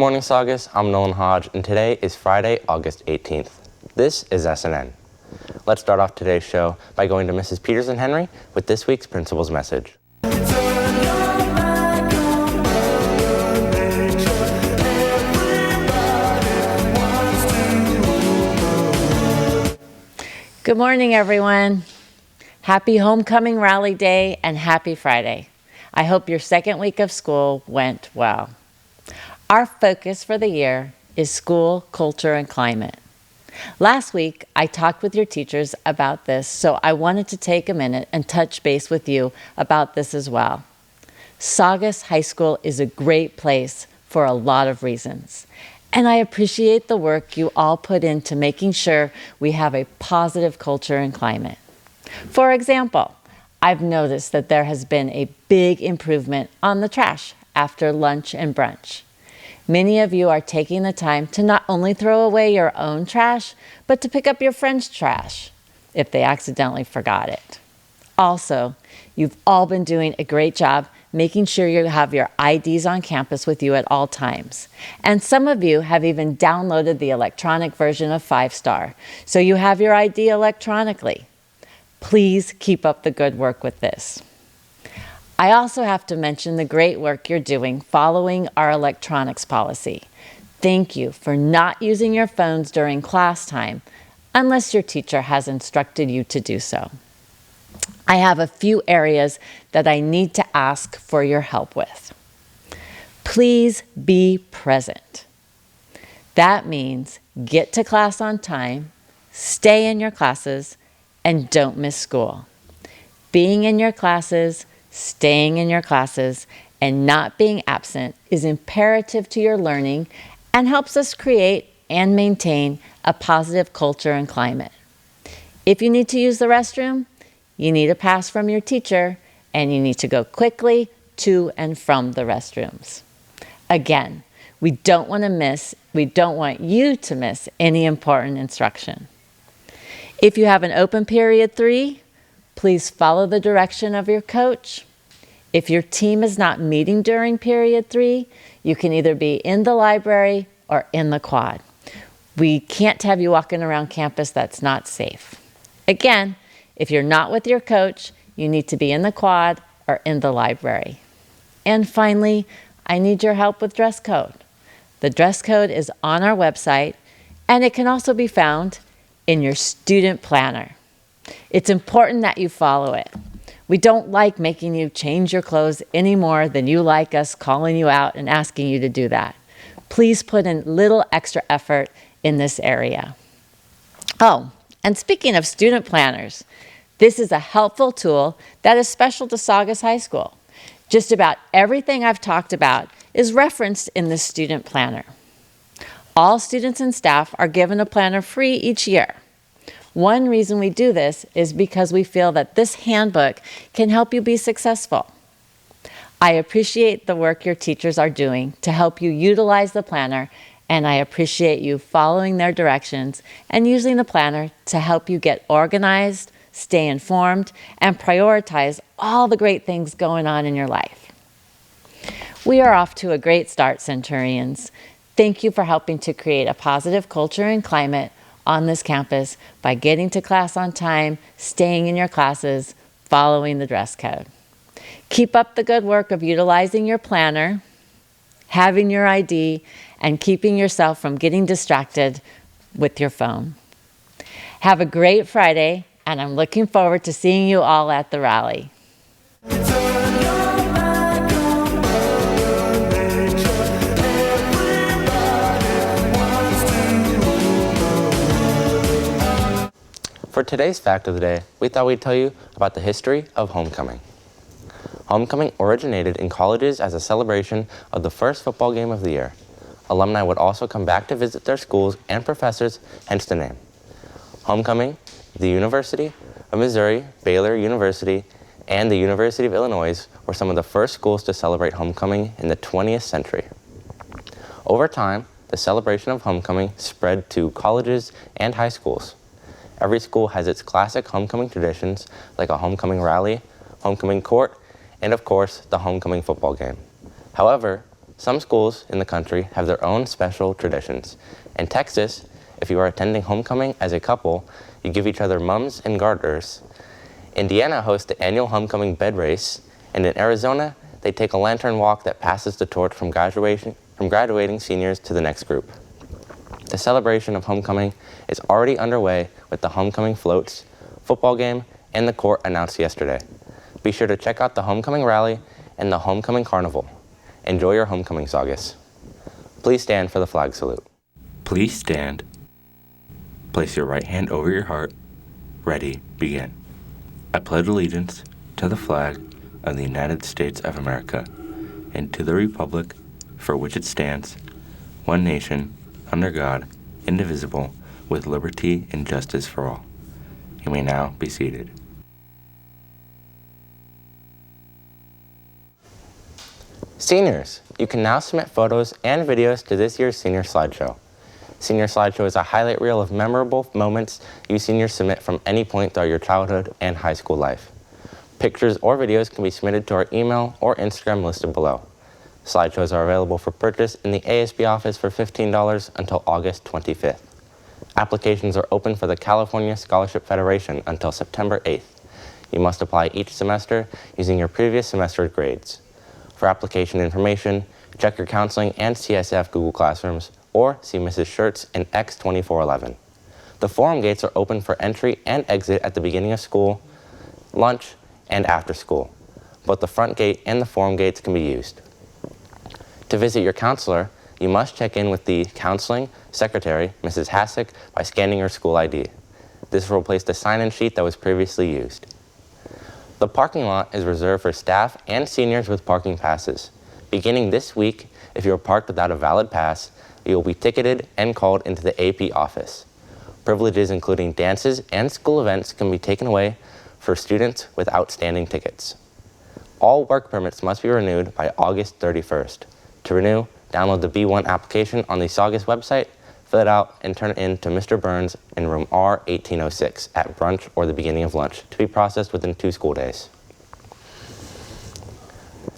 morning, Saugus. I'm Nolan Hodge, and today is Friday, August 18th. This is SNN. Let's start off today's show by going to Mrs. Peterson-Henry with this week's principal's message. Good morning, everyone. Happy Homecoming Rally Day and happy Friday. I hope your second week of school went well. Our focus for the year is school, culture, and climate. Last week, I talked with your teachers about this, so I wanted to take a minute and touch base with you about this as well. Saugus High School is a great place for a lot of reasons, and I appreciate the work you all put into making sure we have a positive culture and climate. For example, I've noticed that there has been a big improvement on the trash after lunch and brunch. Many of you are taking the time to not only throw away your own trash, but to pick up your friend's trash if they accidentally forgot it. Also, you've all been doing a great job making sure you have your IDs on campus with you at all times. And some of you have even downloaded the electronic version of 5-Star, so you have your ID electronically. Please keep up the good work with this. I also have to mention the great work you're doing following our electronics policy. Thank you for not using your phones during class time, unless your teacher has instructed you to do so. I have a few areas that I need to ask for your help with. Please be present. That means get to class on time, stay in your classes, and don't miss school. Being in your classes, staying in your classes, and not being absent is imperative to your learning and helps us create and maintain a positive culture and climate. If you need to use the restroom, you need a pass from your teacher, and you need to go quickly to and from the restrooms. Again, we don't want you to miss any important instruction. If you have an open period 3, please follow the direction of your coach. If your team is not meeting during period 3, you can either be in the library or in the quad. We can't have you walking around campus. That's not safe. Again, if you're not with your coach, you need to be in the quad or in the library. And finally, I need your help with dress code. The dress code is on our website, and it can also be found in your student planner. It's important that you follow it. We don't like making you change your clothes any more than you like us calling you out and asking you to do that. Please put in little extra effort in this area. Oh, and speaking of student planners, this is a helpful tool that is special to Saugus High School. Just about everything I've talked about is referenced in this student planner. All students and staff are given a planner free each year. One reason we do this is because we feel that this handbook can help you be successful. I appreciate the work your teachers are doing to help you utilize the planner, and I appreciate you following their directions and using the planner to help you get organized, stay informed, and prioritize all the great things going on in your life. We are off to a great start, Centurions. Thank you for helping to create a positive culture and climate on this campus by getting to class on time, staying in your classes, following the dress code. Keep up the good work of utilizing your planner, having your ID, and keeping yourself from getting distracted with your phone. Have a great Friday, and I'm looking forward to seeing you all at the rally. For today's fact of the day, we thought we'd tell you about the history of homecoming. Homecoming originated in colleges as a celebration of the first football game of the year. Alumni would also come back to visit their schools and professors, hence the name. Homecoming, the University of Missouri, Baylor University, and the University of Illinois were some of the first schools to celebrate homecoming in the 20th century. Over time, the celebration of homecoming spread to colleges and high schools. Every school has its classic homecoming traditions, like a homecoming rally, homecoming court, and of course, the homecoming football game. However, Some schools in the country have their own special traditions. In Texas, if you are attending homecoming as a couple, you give each other mums and garters. Indiana hosts the annual homecoming bed race, and in Arizona, they take a lantern walk that passes the torch from graduating seniors to the next group. The celebration of homecoming is already underway with the homecoming floats, football game, and the court announced yesterday. Be sure to check out the homecoming rally and the homecoming carnival. Enjoy your homecoming, Saugus. Please stand for the flag salute. Please stand. Place your right hand over your heart. Ready, begin. I pledge allegiance to the flag of the United States of America and to the republic for which it stands, one nation, under God, indivisible, with liberty and justice for all. You may now be seated. Seniors, you can now submit photos and videos to this year's Senior Slideshow. Senior Slideshow is a highlight reel of memorable moments you seniors submit from any point throughout your childhood and high school life. Pictures or videos can be submitted to our email or Instagram listed below. Slideshows are available for purchase in the ASB office for $15 until August 25th. Applications are open for the California Scholarship Federation until September 8th. You must apply each semester using your previous semester's grades. For application information, check your counseling and CSF Google Classrooms or see Mrs. Schertz in X2411. The forum gates are open for entry and exit at the beginning of school, lunch, and after school. Both the front gate and the forum gates can be used. To visit your counselor, you must check in with the counseling secretary, Mrs. Hassick, by scanning your school ID. This will replace the sign-in sheet that was previously used. The parking lot is reserved for staff and seniors with parking passes. Beginning this week, if you are parked without a valid pass, you will be ticketed and called into the AP office. Privileges including dances and school events can be taken away for students with outstanding tickets. All work permits must be renewed by August 31st. To renew, download the B1 application on the Saugus website, fill it out, and turn it in to Mr. Burns in room R1806 at brunch or the beginning of lunch to be processed within 2 school days.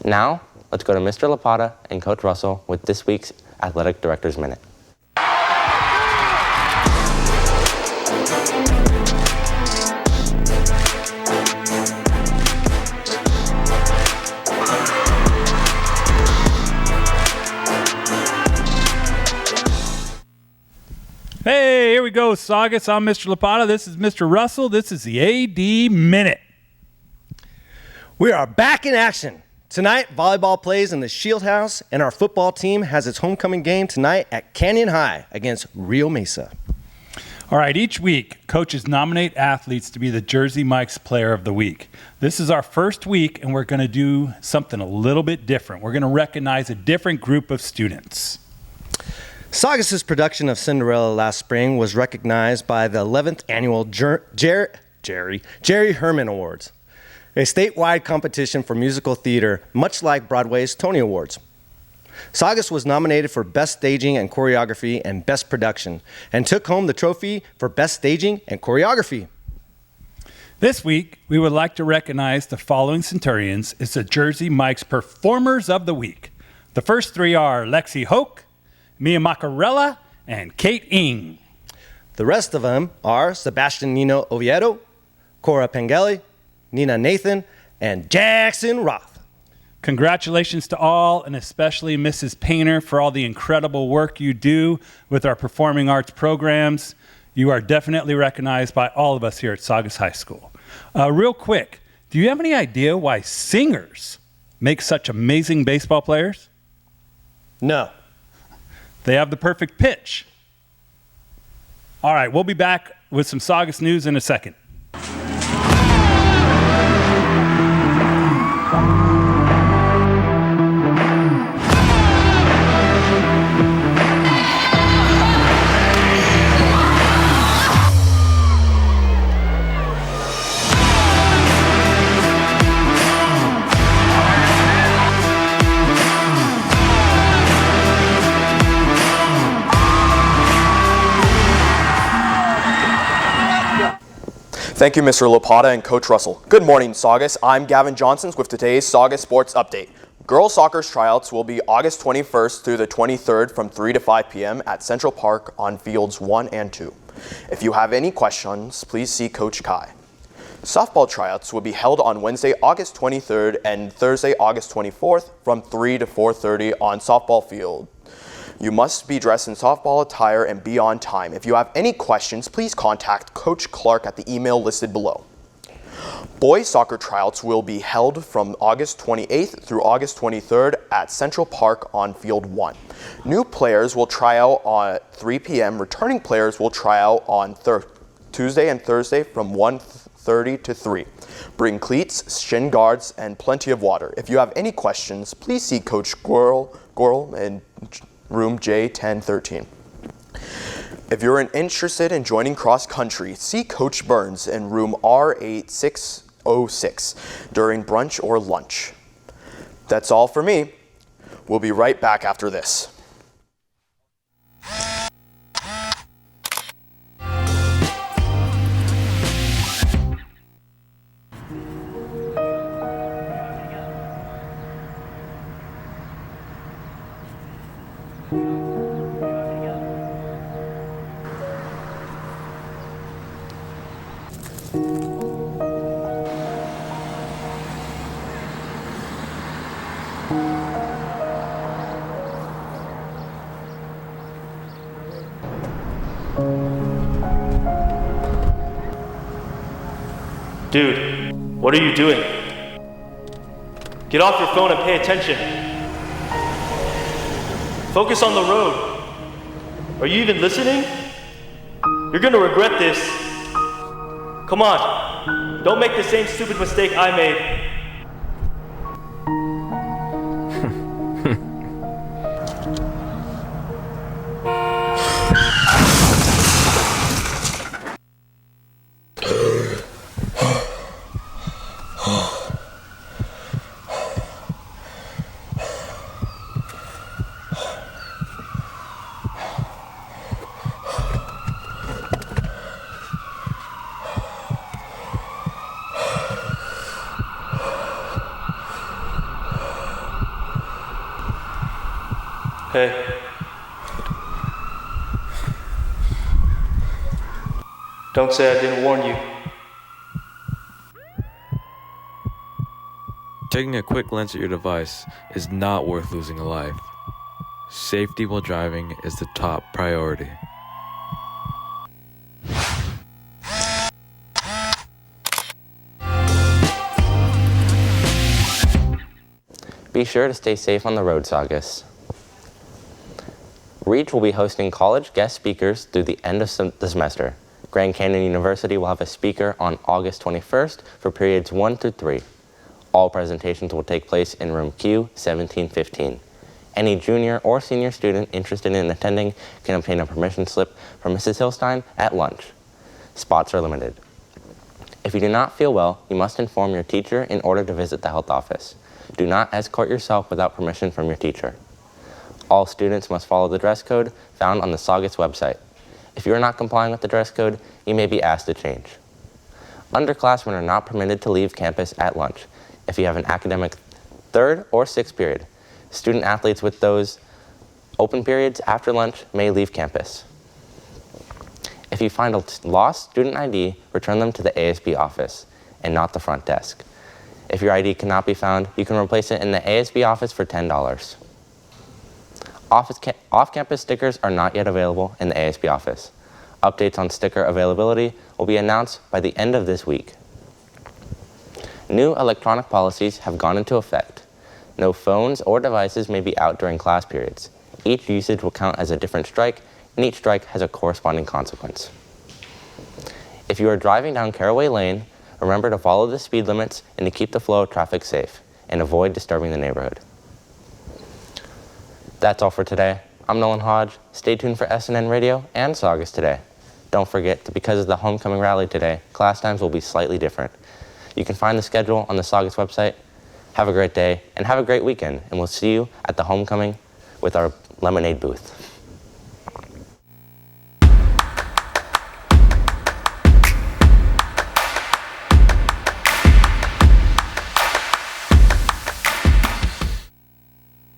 Now, let's go to Mr. Lapata and Coach Russell with this week's Athletic Director's Minute. Hey, here we go, Saugus. I'm Mr. Lapata. This is Mr. Russell. This is the AD Minute. We are back in action. Tonight, volleyball plays in the Shield House, and our football team has its homecoming game tonight at Canyon High against Rio Mesa. All right, each week, coaches nominate athletes to be the Jersey Mike's Player of the Week. This is our first week, and we're going to do something a little bit different. We're going to recognize a different group of students. Saugus's production of Cinderella last spring was recognized by the 11th annual Jerry Herman Awards, a statewide competition for musical theater, much like Broadway's Tony Awards. Saugus was nominated for Best Staging and Choreography and Best Production, and took home the trophy for Best Staging and Choreography. This week, we would like to recognize the following Centurions as the Jersey Mike's Performers of the Week. The first 3 are Lexi Hoke, Mia Macarella, and Kate Ng. The rest of them are Sebastian Nino Oviedo, Cora Pengeli, Nina Nathan, and Jackson Roth. Congratulations to all, and especially Mrs. Painter for all the incredible work you do with our performing arts programs. You are definitely recognized by all of us here at Saugus High School. Real quick, do you have any idea why singers make such amazing baseball players? No. They have the perfect pitch. All right, we'll be back with some Saugus news in a second. Thank you, Mr. Lapata and Coach Russell. Good morning, Saugus. I'm Gavin Johnson with today's Saugus Sports Update. Girls soccer tryouts will be August 21st through the 23rd from 3 to 5 p.m. at Central Park on fields 1 and 2. If you have any questions, please see Coach Kai. Softball tryouts will be held on Wednesday, August 23rd and Thursday, August 24th from 3 to 4:30 on softball field. You must be dressed in softball attire and be on time. If you have any questions, please contact Coach Clark at the email listed below. Boys soccer tryouts will be held from August 28th through August 23rd at Central Park on Field 1. New players will try out at 3 p.m. Returning players will try out on Tuesday and Thursday from 1:30 to 3. Bring cleats, shin guards, and plenty of water. If you have any questions, please see Coach Gorl in room J1013. If you're interested in joining cross country, see Coach Burns in room R8606 during brunch or lunch. That's all for me. We'll be right back after this. Dude, what are you doing? Get off your phone and pay attention. Focus on the road. Are you even listening? You're gonna regret this. Come on, don't make the same stupid mistake I made. Hey. Don't say I didn't warn you. Taking a quick glance at your device is not worth losing a life. Safety while driving is the top priority. Be sure to stay safe on the road, Saugus. REACH will be hosting college guest speakers through the end of the semester. Grand Canyon University will have a speaker on August 21st for periods 1 through 3. All presentations will take place in room Q1715. Any junior or senior student interested in attending can obtain a permission slip from Mrs. Hillstein at lunch. Spots are limited. If you do not feel well, you must inform your teacher in order to visit the health office. Do not escort yourself without permission from your teacher. All students must follow the dress code found on the Saugus website. If you are not complying with the dress code, you may be asked to change. Underclassmen are not permitted to leave campus at lunch if you have an academic 3rd or 6th period. Student athletes with those open periods after lunch may leave campus. If you find a lost student ID, return them to the ASB office and not the front desk. If your ID cannot be found, you can replace it in the ASB office for $10. Off-campus stickers are not yet available in the ASB office. Updates on sticker availability will be announced by the end of this week. New electronic policies have gone into effect. No phones or devices may be out during class periods. Each usage will count as a different strike, and each strike has a corresponding consequence. If you are driving down Caraway Lane, remember to follow the speed limits and to keep the flow of traffic safe, and avoid disturbing the neighborhood. That's all for today. I'm Nolan Hodge. Stay tuned for SNN Radio and Saugus Today. Don't forget that because of the homecoming rally today, class times will be slightly different. You can find the schedule on the Saugus website. Have a great day and have a great weekend, and we'll see you at the homecoming with our lemonade booth.